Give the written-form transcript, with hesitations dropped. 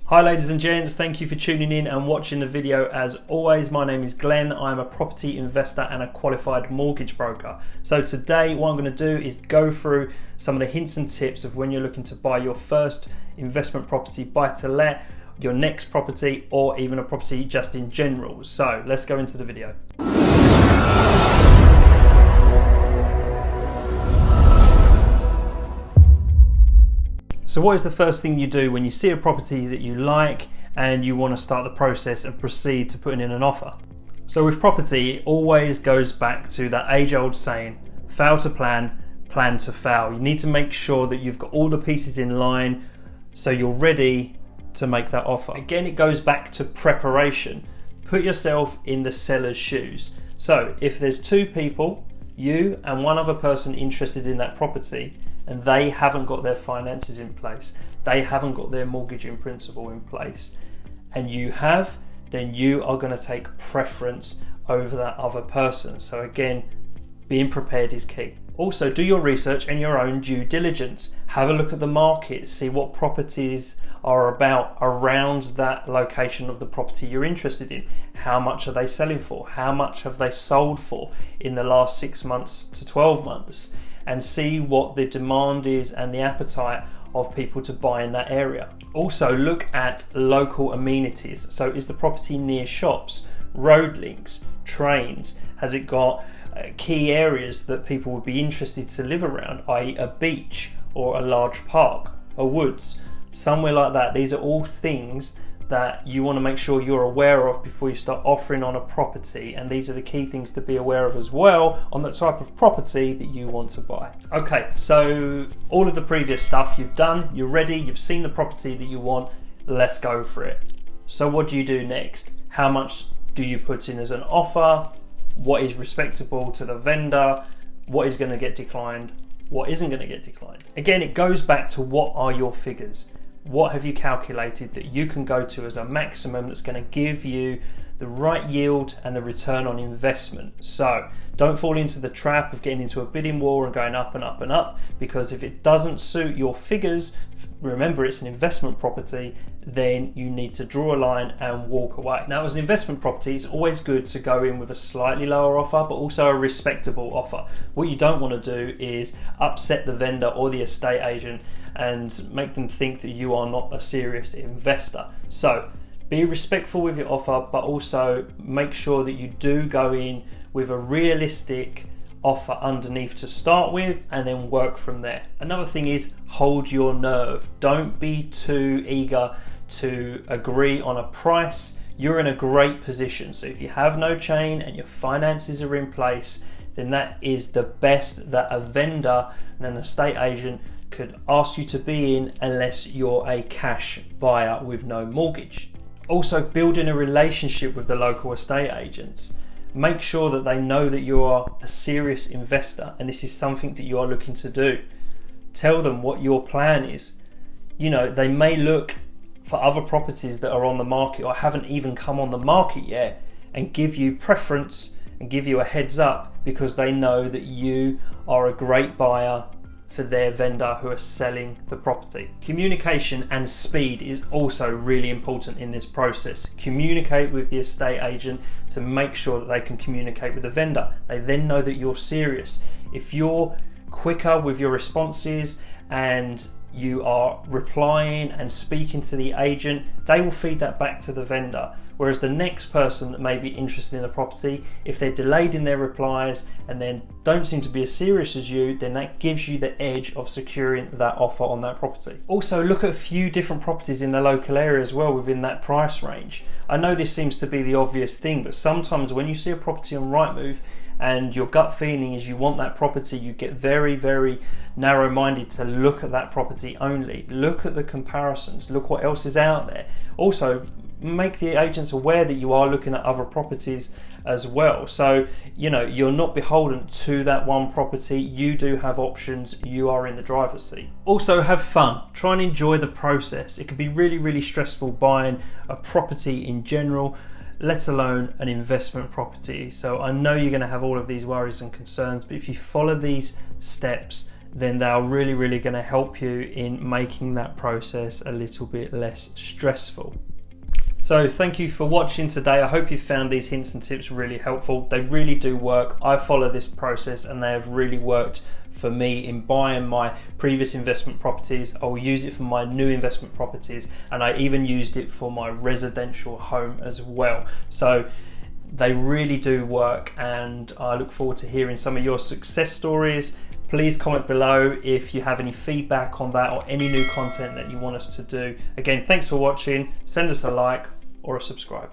Hi ladies and gents, thank you for tuning in and watching the video. As always, my name is Glenn. I'm a property investor and a qualified mortgage broker. So today what I'm going to do is go through some of the hints and tips of when you're looking to buy your first investment property, buy to let, your next property, or even a property just in general. So let's go into the video. So what is the first thing you do when you see a property that you like and you want to start the process and proceed to putting in an offer? So with property, it always goes back to that age-old saying, fail to plan, plan to fail. You need to make sure that you've got all the pieces in line so you're ready to make that offer. Again, it goes back to preparation. Put yourself in the seller's shoes. So if there's two people, you and one other person interested in that property, and they haven't got their finances in place, they haven't got their mortgage in principle in place, and you have, then you are going to take preference over that other person. So again, being prepared is key. Also, do your research and your own due diligence. Have a look at the market, see what properties are about around that location of the property you're interested in. How much are they selling for? How much have they sold for in the last 6 months to 12 months? And see what the demand is and the appetite of people to buy in that area. Also, look at local amenities. So is the property near shops, road links, trains? Has it got key areas that people would be interested to live around, i.e. a beach or a large park, a woods, somewhere like that? These are all things that you want to make sure you're aware of before you start offering on a property, and these are the key things to be aware of as well on the type of property that you want to buy. Okay, so all of the previous stuff you've done, you're ready, you've seen the property that you want, let's go for it. So what do you do next? How much do you put in as an offer? What is respectable to the vendor? What is going to get declined? What isn't going to get declined? Again, it goes back to what are your figures? What have you calculated that you can go to as a maximum that's going to give you the right yield and the return on investment? So don't fall into the trap of getting into a bidding war and going up and up and up, because if it doesn't suit your figures, remember it's an investment property, then you need to draw a line and walk away. Now, as an investment property, it's always good to go in with a slightly lower offer, but also a respectable offer. What you don't want to do is upset the vendor or the estate agent and make them think that you are not a serious investor. So be respectful with your offer, but also make sure that you do go in with a realistic offer underneath to start with and then work from there. Another thing is hold your nerve. Don't be too eager to agree on a price. You're in a great position. So if you have no chain and your finances are in place, then that is the best that a vendor and an estate agent could ask you to be in, unless you're a cash buyer with no mortgage. Also, building a relationship with the local estate agents. Make sure that they know that you are a serious investor and this is something that you are looking to do. Tell them what your plan is. You know, they may look for other properties that are on the market or haven't even come on the market yet and give you preference and give you a heads up because they know that you are a great buyer for their vendor who are selling the property. Communication and speed is also really important in this process. Communicate with the estate agent to make sure that they can communicate with the vendor. They then know that you're serious. If you're quicker with your responses and you are replying and speaking to the agent, they will feed that back to the vendor. Whereas the next person that may be interested in the property, if they're delayed in their replies and then don't seem to be as serious as you, then that gives you the edge of securing that offer on that property. Also, look at a few different properties in the local area as well within that price range. I know this seems to be the obvious thing, but sometimes when you see a property on Rightmove and your gut feeling is you want that property, you get very, very narrow-minded to look at that property only. Look at the comparisons, look what else is out there. Also, make the agents aware that you are looking at other properties as well. So, you know, you're not beholden to that one property. You do have options. You are in the driver's seat. Also, have fun. Try and enjoy the process. It can be really, really stressful buying a property in general, let alone an investment property. So I know you're going to have all of these worries and concerns, but if you follow these steps, then they are really going to help you in making that process a little bit less stressful. So thank you for watching today. I hope you found these hints and tips really helpful. They really do work. I follow this process and they have really worked for me in buying my previous investment properties. I will use it for my new investment properties, and I even used it for my residential home as well. So they really do work, and I look forward to hearing some of your success stories. Please comment below if you have any feedback on that or any new content that you want us to do. Again, thanks for watching. Send us a like or a subscribe.